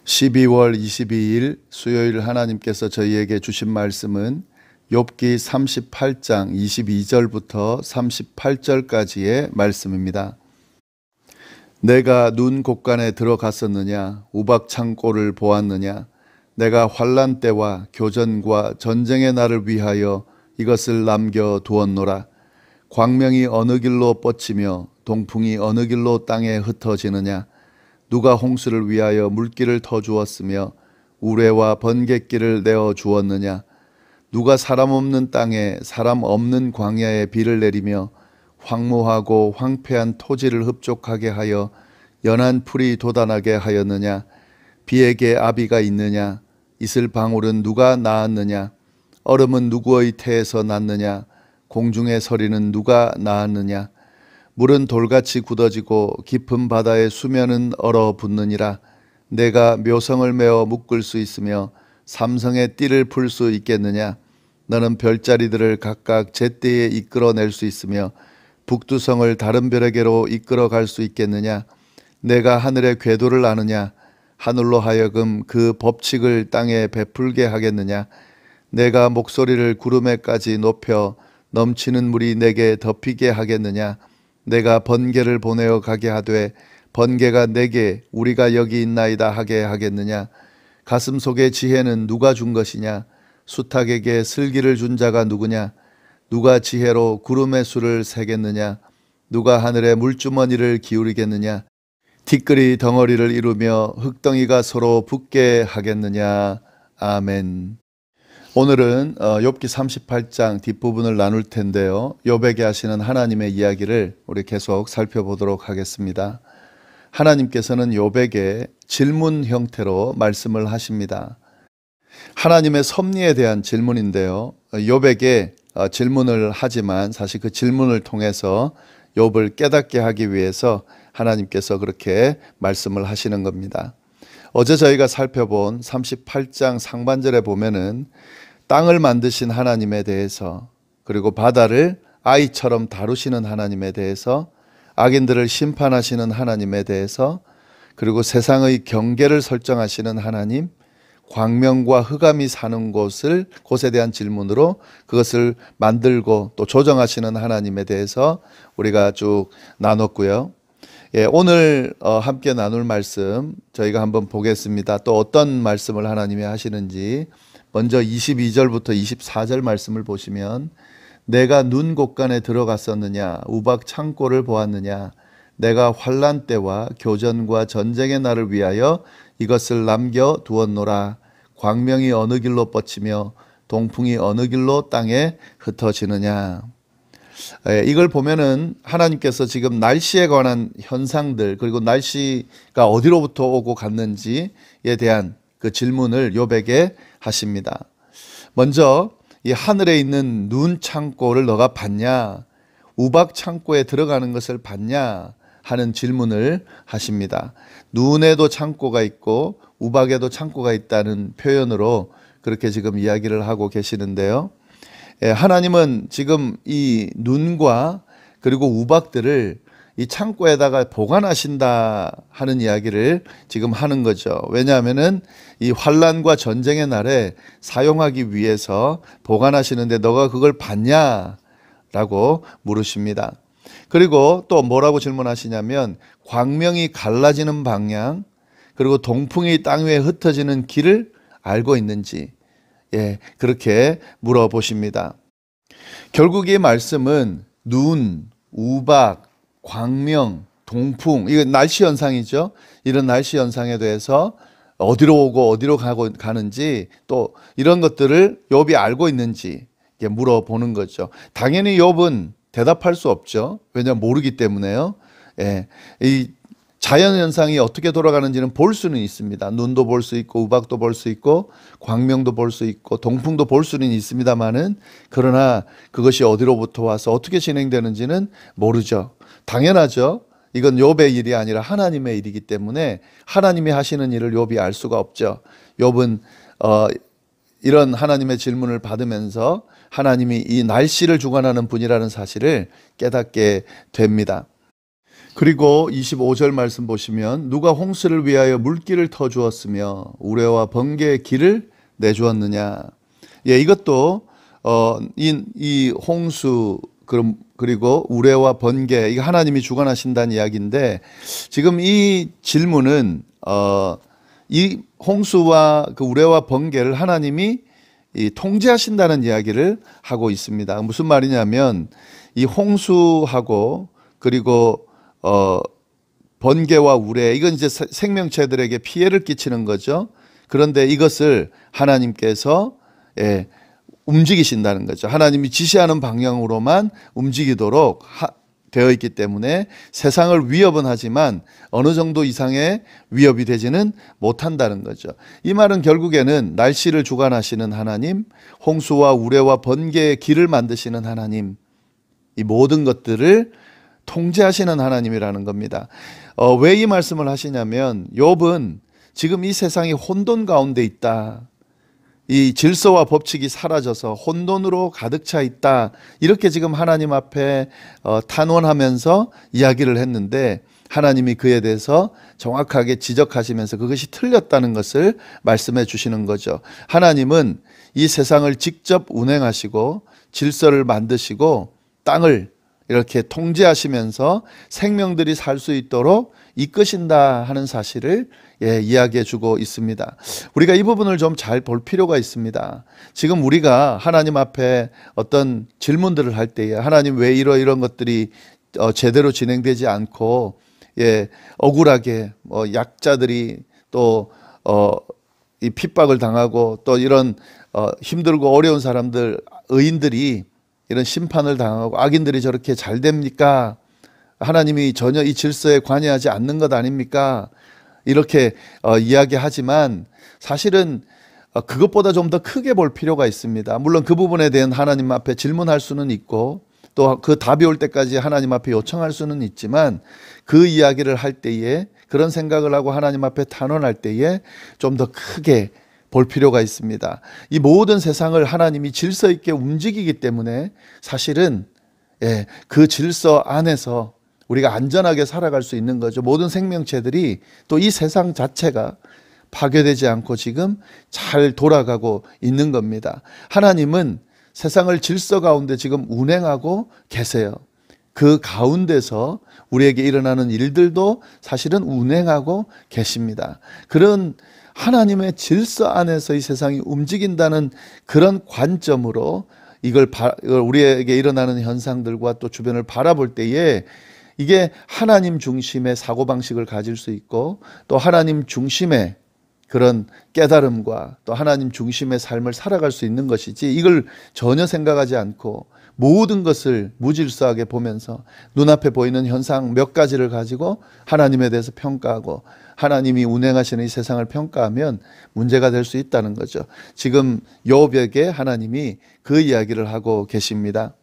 12월 22일 수요일 하나님께서 저희에게 주신 말씀은 욥기 38장 22절부터 38절까지의 말씀입니다. 내가 눈 곳간에 들어갔었느냐? 우박 창고를 보았느냐? 내가 환난 때와 교전과 전쟁의 날을 위하여 이것을 남겨두었노라. 광명이 어느 길로 뻗치며 동풍이 어느 길로 땅에 흩어지느냐? 누가 홍수를 위하여 물길을 터주었으며 우레와 번갯길을 내어 주었느냐? 누가 사람 없는 땅에 사람 없는 광야에 비를 내리며 황무하고 황폐한 토지를 흡족하게 하여 연한 풀이 돋아나게 하였느냐? 비에게 아비가 있느냐? 이슬 방울은 누가 낳았느냐? 얼음은 누구의 태에서 났느냐? 공중의 서리는 누가 낳았느냐? 물은 돌같이 굳어지고 깊은 바다의 수면은 얼어붙느니라. 내가 묘성을 메어 묶을 수 있으며 삼성의 띠를 풀 수 있겠느냐? 너는 별자리들을 각각 제때에 이끌어낼 수 있으며 북두성을 다른 별에게로 이끌어갈 수 있겠느냐? 내가 하늘의 궤도를 아느냐? 하늘로 하여금 그 법칙을 땅에 베풀게 하겠느냐? 내가 목소리를 구름에까지 높여 넘치는 물이 내게 덮이게 하겠느냐? 내가 번개를 보내어 가게 하되 번개가 내게 우리가 여기 있나이다 하게 하겠느냐? 가슴 속의 지혜는 누가 준 것이냐? 수탉에게 슬기를 준 자가 누구냐? 누가 지혜로 구름의 수를 세겠느냐? 누가 하늘의 물주머니를 기울이겠느냐? 티끌이 덩어리를 이루며 흙덩이가 서로 붙게 하겠느냐? 아멘. 오늘은 욥기 38장 뒷부분을 나눌 텐데요. 욥에게 하시는 하나님의 이야기를 우리 계속 살펴보도록 하겠습니다. 하나님께서는 욥에게 질문 형태로 말씀을 하십니다. 하나님의 섭리에 대한 질문인데요. 욥에게 질문을 하지만 사실 그 질문을 통해서 욥을 깨닫게 하기 위해서 하나님께서 그렇게 말씀을 하시는 겁니다. 어제 저희가 살펴본 38장 상반절에 보면은 땅을 만드신 하나님에 대해서, 그리고 바다를 아이처럼 다루시는 하나님에 대해서, 악인들을 심판하시는 하나님에 대해서, 그리고 세상의 경계를 설정하시는 하나님, 광명과 흑암이 사는 곳에 대한 질문으로 그것을 만들고 또 조정하시는 하나님에 대해서 우리가 쭉 나눴고요. 오늘 함께 나눌 말씀 저희가 한번 보겠습니다. 또 어떤 말씀을 하나님이 하시는지 먼저 22절부터 24절 말씀을 보시면 내가 눈 곳간에 들어갔었느냐? 우박 창고를 보았느냐? 내가 환난 때와 교전과 전쟁의 날을 위하여 이것을 남겨두었노라. 광명이 어느 길로 뻗치며 동풍이 어느 길로 땅에 흩어지느냐? 이걸 보면은 하나님께서 지금 날씨에 관한 현상들, 그리고 날씨가 어디로부터 오고 갔는지에 대한 그 질문을 욥에게 하십니다. 먼저 이 하늘에 있는 눈 창고를 너가 봤냐? 우박 창고에 들어가는 것을 봤냐? 하는 질문을 하십니다. 눈에도 창고가 있고 우박에도 창고가 있다는 표현으로 그렇게 지금 이야기를 하고 계시는데요. 하나님은 지금 이 눈과 그리고 우박들을 이 창고에다가 보관하신다 하는 이야기를 지금 하는 거죠. 왜냐하면은 이 환난과 전쟁의 날에 사용하기 위해서 보관하시는데 너가 그걸 봤냐라고 물으십니다. 그리고 또 뭐라고 질문하시냐면 광명이 갈라지는 방향, 그리고 동풍이 땅 위에 흩어지는 길을 알고 있는지, 그렇게 물어보십니다. 결국 이 말씀은 눈, 우박, 광명, 동풍, 이거 날씨 현상이죠. 이런 날씨 현상에 대해서 어디로 오고 어디로 가는지, 또 이런 것들을 욥이 알고 있는지 물어보는 거죠. 당연히 욥은 대답할 수 없죠. 왜냐하면 모르기 때문에요. 이 자연 현상이 어떻게 돌아가는지는 볼 수는 있습니다. 눈도 볼 수 있고 우박도 볼 수 있고 광명도 볼 수 있고 동풍도 볼 수는 있습니다만은, 그러나 그것이 어디로부터 와서 어떻게 진행되는지는 모르죠. 당연하죠. 이건 욥의 일이 아니라 하나님의 일이기 때문에 하나님이 하시는 일을 욥이 알 수가 없죠. 욥은 이런 하나님의 질문을 받으면서 하나님이 이 날씨를 주관하는 분이라는 사실을 깨닫게 됩니다. 그리고 25절 말씀 보시면 누가 홍수를 위하여 물길을 터주었으며 우레와 번개의 길을 내주었느냐. 예, 이것도 이 홍수 그리고 우레와 번개, 이거 하나님이 주관하신다는 이야기인데, 지금 이 질문은 이 홍수와 그 우레와 번개를 하나님이 통제하신다는 이야기를 하고 있습니다. 무슨 말이냐면 이 홍수하고 그리고 번개와 우레, 이건 이제 생명체들에게 피해를 끼치는 거죠. 그런데 이것을 하나님께서 움직이신다는 거죠. 하나님이 지시하는 방향으로만 움직이도록 되어 있기 때문에 세상을 위협은 하지만 어느 정도 이상의 위협이 되지는 못한다는 거죠. 이 말은 결국에는 날씨를 주관하시는 하나님, 홍수와 우레와 번개의 길을 만드시는 하나님, 이 모든 것들을 통제하시는 하나님이라는 겁니다. 왜 이 말씀을 하시냐면 욥은 지금 이 세상이 혼돈 가운데 있다. 이 질서와 법칙이 사라져서 혼돈으로 가득 차 있다. 이렇게 지금 하나님 앞에 탄원하면서 이야기를 했는데 하나님이 그에 대해서 정확하게 지적하시면서 그것이 틀렸다는 것을 말씀해 주시는 거죠. 하나님은 이 세상을 직접 운행하시고 질서를 만드시고 땅을 이렇게 통제하시면서 생명들이 살 수 있도록 이끄신다 하는 사실을 이야기해 주고 있습니다. 우리가 이 부분을 좀 잘 볼 필요가 있습니다. 지금 우리가 하나님 앞에 어떤 질문들을 할 때에 하나님 왜 이런 것들이 제대로 진행되지 않고 억울하게 약자들이 또 이 핍박을 당하고 또 이런 힘들고 어려운 사람들, 의인들이 이런 심판을 당하고 악인들이 저렇게 잘 됩니까? 하나님이 전혀 이 질서에 관여하지 않는 것 아닙니까? 이렇게 이야기하지만 사실은 그것보다 좀 더 크게 볼 필요가 있습니다. 물론 그 부분에 대한 하나님 앞에 질문할 수는 있고 또 그 답이 올 때까지 하나님 앞에 요청할 수는 있지만 그 이야기를 할 때에 그런 생각을 하고 하나님 앞에 탄원할 때에 좀 더 크게 볼 필요가 있습니다. 이 모든 세상을 하나님이 질서 있게 움직이기 때문에 사실은 그 질서 안에서 우리가 안전하게 살아갈 수 있는 거죠. 모든 생명체들이 또 이 세상 자체가 파괴되지 않고 지금 잘 돌아가고 있는 겁니다. 하나님은 세상을 질서 가운데 지금 운행하고 계세요. 그 가운데서 우리에게 일어나는 일들도 사실은 운행하고 계십니다. 그런 하나님의 질서 안에서 이 세상이 움직인다는 그런 관점으로 이걸 우리에게 일어나는 현상들과 또 주변을 바라볼 때에 이게 하나님 중심의 사고방식을 가질 수 있고 또 하나님 중심의 그런 깨달음과 또 하나님 중심의 삶을 살아갈 수 있는 것이지, 이걸 전혀 생각하지 않고 모든 것을 무질서하게 보면서 눈앞에 보이는 현상 몇 가지를 가지고 하나님에 대해서 평가하고 하나님이 운행하시는 이 세상을 평가하면 문제가 될 수 있다는 거죠. 지금 욥에게 하나님이 그 이야기를 하고 계십니다.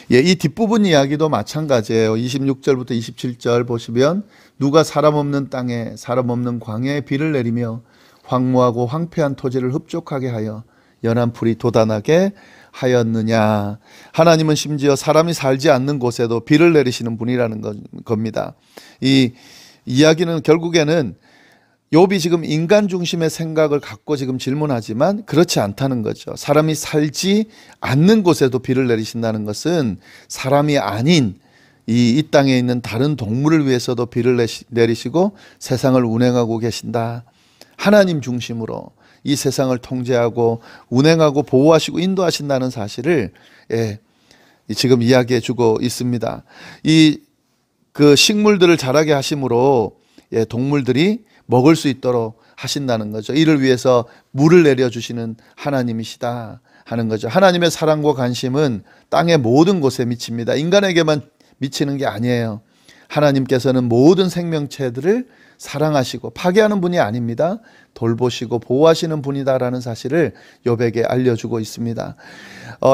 이 뒷부분 이야기도 마찬가지예요. 26절부터 27절 보시면 누가 사람 없는 땅에 사람 없는 광야에 비를 내리며 황무하고 황폐한 토지를 흡족하게 하여 연한 풀이 돋아나게 하였느냐. 하나님은 심지어 사람이 살지 않는 곳에도 비를 내리시는 분이라는 겁니다. 이 이야기는 결국에는 욥이 지금 인간 중심의 생각을 갖고 지금 질문하지만 그렇지 않다는 거죠. 사람이 살지 않는 곳에도 비를 내리신다는 것은 사람이 아닌 이 땅에 있는 다른 동물을 위해서도 비를 내리시고 세상을 운행하고 계신다. 하나님 중심으로 이 세상을 통제하고 운행하고 보호하시고 인도하신다는 사실을 지금 이야기해 주고 있습니다. 그 식물들을 자라게 하심으로 동물들이 먹을 수 있도록 하신다는 거죠. 이를 위해서 물을 내려주시는 하나님이시다 하는 거죠. 하나님의 사랑과 관심은 땅의 모든 곳에 미칩니다. 인간에게만 미치는 게 아니에요. 하나님께서는 모든 생명체들을 사랑하시고 파괴하는 분이 아닙니다. 돌보시고 보호하시는 분이다라는 사실을 욥에게 알려주고 있습니다.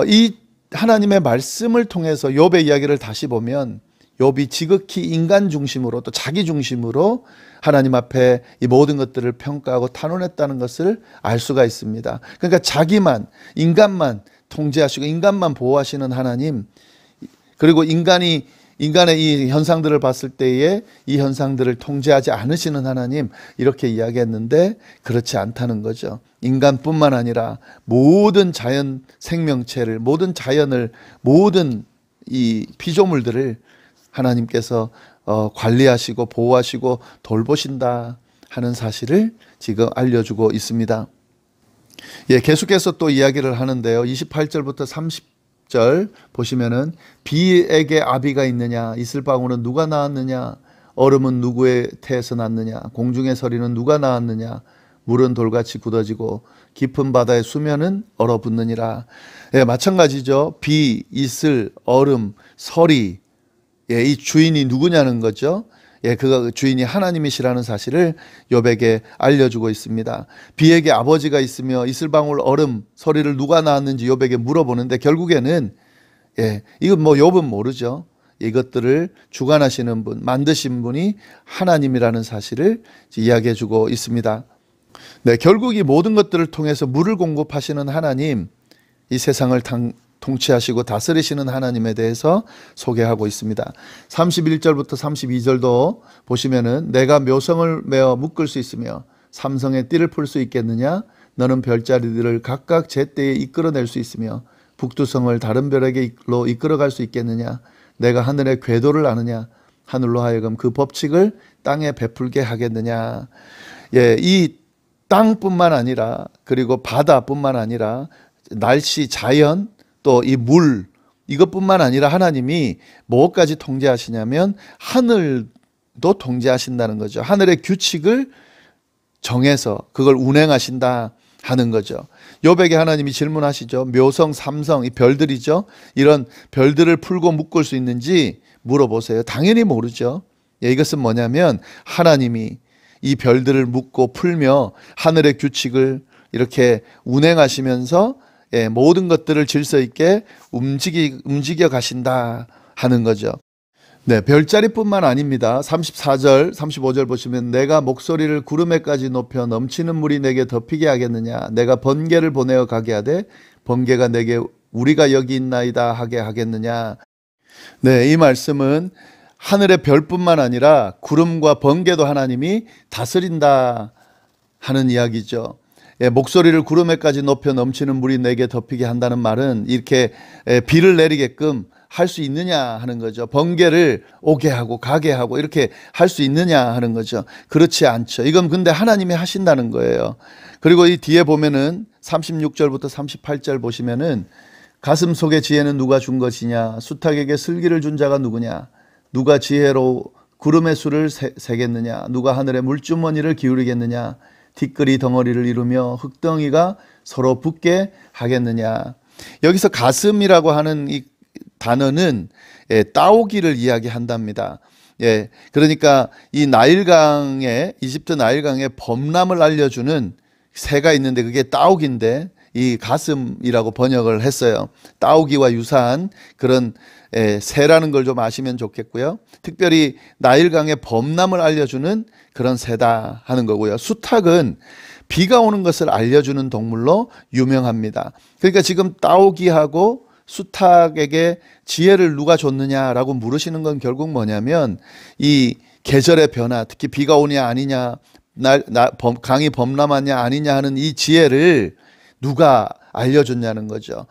이 하나님의 말씀을 통해서 욥의 이야기를 다시 보면 욥이 지극히 인간 중심으로 또 자기 중심으로 하나님 앞에 이 모든 것들을 평가하고 탄원했다는 것을 알 수가 있습니다. 그러니까 자기만, 인간만 통제하시고 인간만 보호하시는 하나님, 그리고 인간이 인간의 이 현상들을 봤을 때에 이 현상들을 통제하지 않으시는 하나님, 이렇게 이야기했는데 그렇지 않다는 거죠. 인간뿐만 아니라 모든 자연 생명체를, 모든 자연을, 모든 이 피조물들을 하나님께서 관리하시고 보호하시고 돌보신다 하는 사실을 지금 알려주고 있습니다. 예, 계속해서 또 이야기를 하는데요. 28절부터 30절 보시면은 비에게 아비가 있느냐, 이슬방울은 누가 낳았느냐, 얼음은 누구의 태에서 났느냐, 공중의 서리는 누가 낳았느냐, 물은 돌같이 굳어지고 깊은 바다의 수면은 얼어붙느니라. 예, 마찬가지죠. 비, 이슬, 얼음, 서리, 예, 이 주인이 누구냐는 거죠. 예, 그 주인이 하나님이시라는 사실을 욥에게 알려주고 있습니다. 비에게 아버지가 있으며 이슬방울, 얼음, 서리를 누가 낳았는지 욥에게 물어보는데 결국에는 이건 뭐 욥은 모르죠. 이것들을 주관하시는 분, 만드신 분이 하나님이라는 사실을 이야기해주고 있습니다. 네, 결국 이 모든 것들을 통해서 물을 공급하시는 하나님, 이 세상을 통치하시고 다스리시는 하나님에 대해서 소개하고 있습니다. 31절부터 32절도 보시면은 내가 묘성을 메어 묶을 수 있으며 삼성의 띠를 풀 수 있겠느냐? 너는 별자리들을 각각 제때에 이끌어낼 수 있으며 북두성을 다른 별에게로 이끌어갈 수 있겠느냐? 내가 하늘의 궤도를 아느냐? 하늘로 하여금 그 법칙을 땅에 베풀게 하겠느냐? 예, 이 땅뿐만 아니라 그리고 바다뿐만 아니라 날씨, 자연, 또 이 물, 이것뿐만 아니라 하나님이 뭐까지 통제하시냐면 하늘도 통제하신다는 거죠. 하늘의 규칙을 정해서 그걸 운행하신다 하는 거죠. 욥에게 하나님이 질문하시죠. 묘성, 삼성, 이 별들이죠. 이런 별들을 풀고 묶을 수 있는지 물어보세요. 당연히 모르죠. 이것은 뭐냐면 하나님이 이 별들을 묶고 풀며 하늘의 규칙을 이렇게 운행하시면서 모든 것들을 질서 있게 움직여 가신다 하는 거죠. 네, 별자리뿐만 아닙니다. 34절, 35절 보시면 내가 목소리를 구름에까지 높여 넘치는 물이 내게 덮이게 하겠느냐. 내가 번개를 보내어 가게 하되 번개가 내게 우리가 여기 있나이다 하게 하겠느냐. 네, 이 말씀은 하늘의 별뿐만 아니라 구름과 번개도 하나님이 다스린다 하는 이야기죠. 목소리를 구름에까지 높여 넘치는 물이 내게 덮이게 한다는 말은 이렇게 비를 내리게끔 할 수 있느냐 하는 거죠. 번개를 오게 하고 가게 하고 이렇게 할 수 있느냐 하는 거죠. 그렇지 않죠. 이건 근데 하나님이 하신다는 거예요. 그리고 이 뒤에 보면은 36절부터 38절 보시면은 가슴 속의 지혜는 누가 준 것이냐, 수탉에게 슬기를 준 자가 누구냐, 누가 지혜로 구름의 수를 세겠느냐, 누가 하늘의 물주머니를 기울이겠느냐, 티끌이 덩어리를 이루며 흙덩이가 서로 붙게 하겠느냐. 여기서 가슴이라고 하는 이 단어는 따오기를 이야기한답니다. 그러니까 이 나일강에, 이집트 나일강에 범람을 알려주는 새가 있는데 그게 따오기인데 이 가슴이라고 번역을 했어요. 따오기와 유사한 그런 새라는 걸 좀 아시면 좋겠고요. 특별히 나일강의 범람을 알려주는 그런 새다 하는 거고요. 수탉은 비가 오는 것을 알려주는 동물로 유명합니다. 그러니까 지금 따오기하고 수탉에게 지혜를 누가 줬느냐라고 물으시는 건 결국 뭐냐면 이 계절의 변화, 특히 비가 오냐 아니냐, 강이 범람하냐 아니냐 하는 이 지혜를 누가 알려줬냐는 거죠.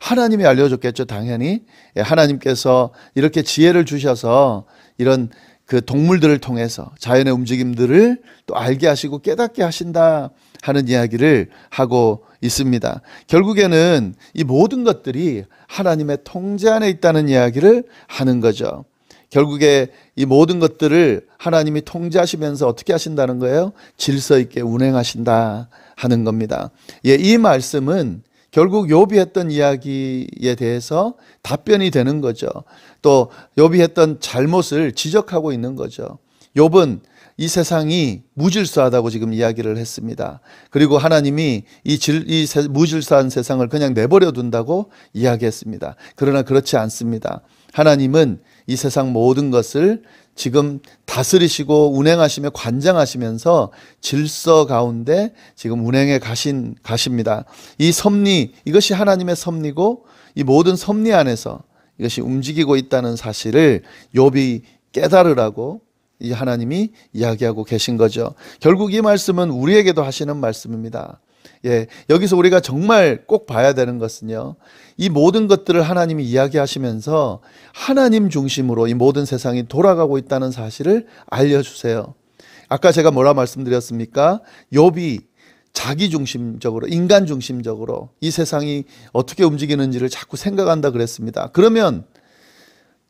하나님이 알려줬겠죠, 당연히. 하나님께서 이렇게 지혜를 주셔서 이런 그 동물들을 통해서 자연의 움직임들을 또 알게 하시고 깨닫게 하신다 하는 이야기를 하고 있습니다. 결국에는 이 모든 것들이 하나님의 통제 안에 있다는 이야기를 하는 거죠. 결국에 이 모든 것들을 하나님이 통제하시면서 어떻게 하신다는 거예요? 질서 있게 운행하신다 하는 겁니다. 이 말씀은 결국 욥이 했던 이야기에 대해서 답변이 되는 거죠. 또 욥이 했던 잘못을 지적하고 있는 거죠. 욥은 이 세상이 무질서하다고 지금 이야기를 했습니다. 그리고 하나님이 이 무질서한 세상을 그냥 내버려 둔다고 이야기했습니다. 그러나 그렇지 않습니다. 하나님은 이 세상 모든 것을 지금 다스리시고 운행하시며 관장하시면서 질서 가운데 지금 운행해 가십니다. 이 섭리, 이것이 하나님의 섭리고 이 모든 섭리 안에서 이것이 움직이고 있다는 사실을 욥이 깨달으라고 이 하나님이 이야기하고 계신 거죠. 결국 이 말씀은 우리에게도 하시는 말씀입니다. 여기서 우리가 정말 꼭 봐야 되는 것은요, 이 모든 것들을 하나님이 이야기하시면서 하나님 중심으로 이 모든 세상이 돌아가고 있다는 사실을 알려주세요. 아까 제가 뭐라 말씀드렸습니까? 욥이 자기 중심적으로, 인간 중심적으로 이 세상이 어떻게 움직이는지를 자꾸 생각한다 그랬습니다. 그러면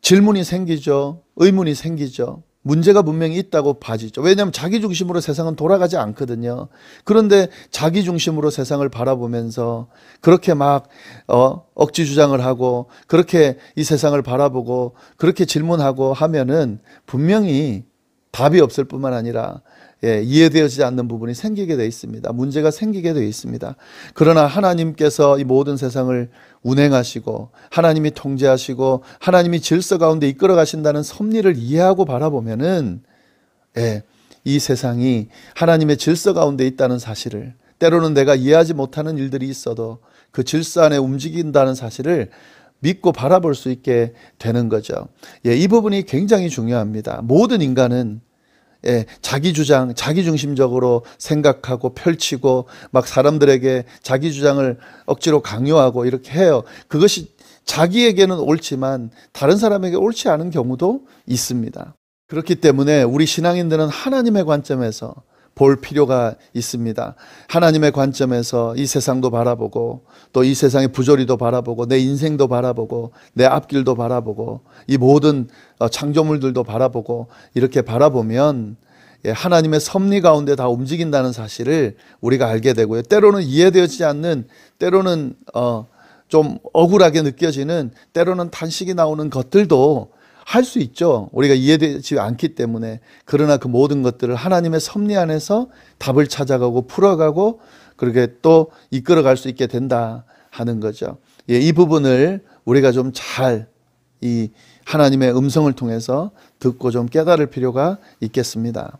질문이 생기죠. 의문이 생기죠. 문제가 분명히 있다고 봐지죠. 왜냐하면 자기 중심으로 세상은 돌아가지 않거든요. 그런데 자기 중심으로 세상을 바라보면서 그렇게 막 억지 주장을 하고 그렇게 이 세상을 바라보고 그렇게 질문하고 하면은 분명히 답이 없을 뿐만 아니라 이해되어지지 않는 부분이 생기게 되어 있습니다. 문제가 생기게 되어 있습니다. 그러나 하나님께서 이 모든 세상을 운행하시고 하나님이 통제하시고 하나님이 질서 가운데 이끌어 가신다는 섭리를 이해하고 바라보면은 이 세상이 하나님의 질서 가운데 있다는 사실을, 때로는 내가 이해하지 못하는 일들이 있어도 그 질서 안에 움직인다는 사실을 믿고 바라볼 수 있게 되는 거죠. 이 부분이 굉장히 중요합니다. 모든 인간은 자기 주장, 자기 중심적으로 생각하고 펼치고 막 사람들에게 자기 주장을 억지로 강요하고 이렇게 해요. 그것이 자기에게는 옳지만 다른 사람에게 옳지 않은 경우도 있습니다. 그렇기 때문에 우리 신앙인들은 하나님의 관점에서 볼 필요가 있습니다. 하나님의 관점에서 이 세상도 바라보고 또 이 세상의 부조리도 바라보고 내 인생도 바라보고 내 앞길도 바라보고 이 모든 창조물들도 바라보고 이렇게 바라보면 하나님의 섭리 가운데 다 움직인다는 사실을 우리가 알게 되고요. 때로는 이해되지 않는, 때로는 좀 억울하게 느껴지는, 때로는 탄식이 나오는 것들도 할 수 있죠. 우리가 이해되지 않기 때문에. 그러나 그 모든 것들을 하나님의 섭리 안에서 답을 찾아가고 풀어가고 그렇게 또 이끌어갈 수 있게 된다 하는 거죠. 이 부분을 우리가 좀 잘 이 하나님의 음성을 통해서 듣고 좀 깨달을 필요가 있겠습니다.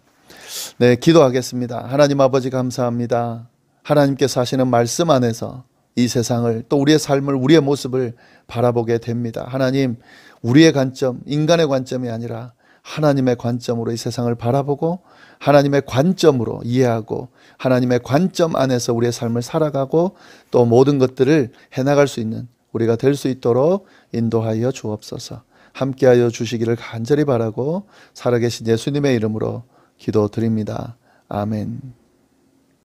기도하겠습니다. 하나님 아버지 감사합니다. 하나님께서 하시는 말씀 안에서 이 세상을, 또 우리의 삶을, 우리의 모습을 바라보게 됩니다. 하나님, 우리의 관점, 인간의 관점이 아니라 하나님의 관점으로 이 세상을 바라보고 하나님의 관점으로 이해하고 하나님의 관점 안에서 우리의 삶을 살아가고 또 모든 것들을 해나갈 수 있는 우리가 될 수 있도록 인도하여 주옵소서. 함께하여 주시기를 간절히 바라고 살아계신 예수님의 이름으로 기도드립니다. 아멘.